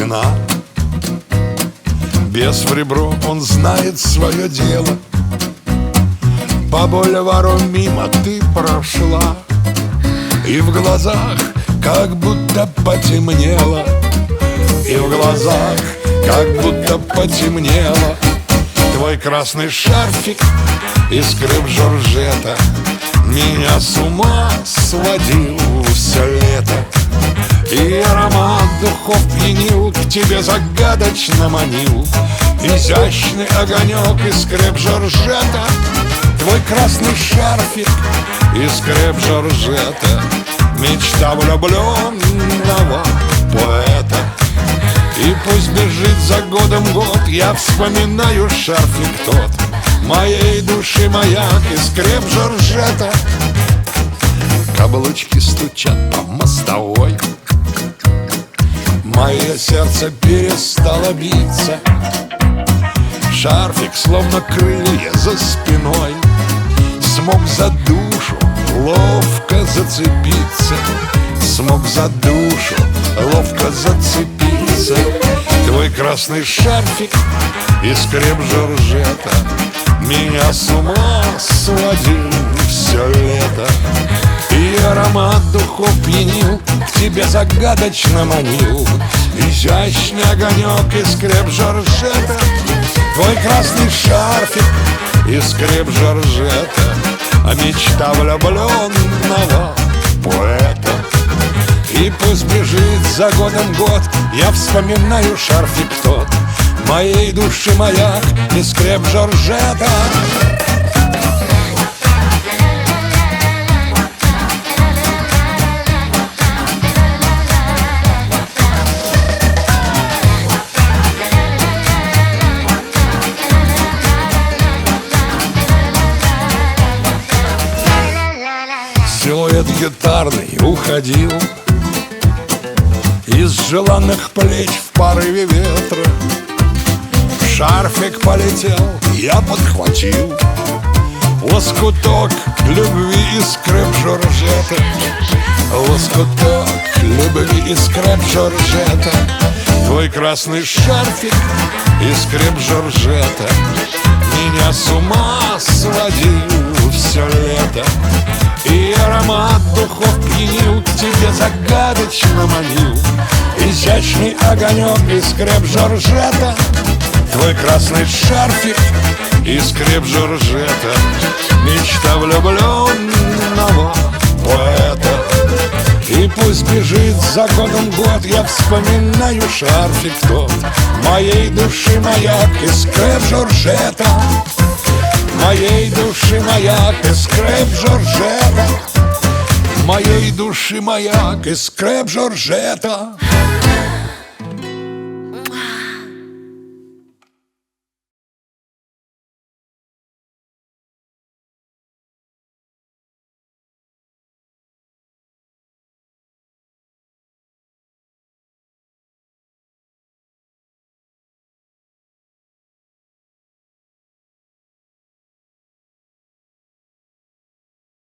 вина. Без в ребро, он знает свое дело. По бульвару мимо ты прошла, и в глазах как будто потемнело, и в глазах как будто потемнело. Твой красный шарфик из креп Жоржета меня с ума сводил все лето. И аромат духов пьянил, к тебе загадочно манил. Изящный огонек из креп Жоржета. Твой красный шарфик из креп Жоржета мечта влюбленного поэта. И пусть бежит за годом год, я вспоминаю шарфик тот моей души маяк из креп Жоржета. Каблучки стучат по мостовой, мое сердце перестало биться. Шарфик, словно крылья за спиной, смог за душу ловко зацепиться. Смог за душу ловко зацепиться. Твой красный шарфик из креп Жоржета меня с ума сводил все лето. И аромат духов пьянил, к тебе загадочно манил. Изящный огонек из креп Жоржета. Твой красный шарфик из креп Жоржета, а мечта влюбленного поэта. И пусть бежит за годом год, я вспоминаю шарфик тот моей души маяк из креп Жоржета. Силуэт гитарный уходил из желанных плеч в порыве ветра. Шарфик полетел, я подхватил лоскуток любви из креп Жоржета. Лоскуток любви из креп Жоржета. Твой красный шарфик из креп Жоржета меня с ума сводил все лето. И аромат духов пьянил, к тебе загадочно манил. Изящный огонек из креп Жоржета. Твой красный шарфик из креп Жоржета мечта влюбленного поэта. И пусть бежит за годом год, я вспоминаю шарфик тот моей души маяк из креп Жоржета. Моей души маяк из креп Жоржета. Моей души маяк из креп Жоржета.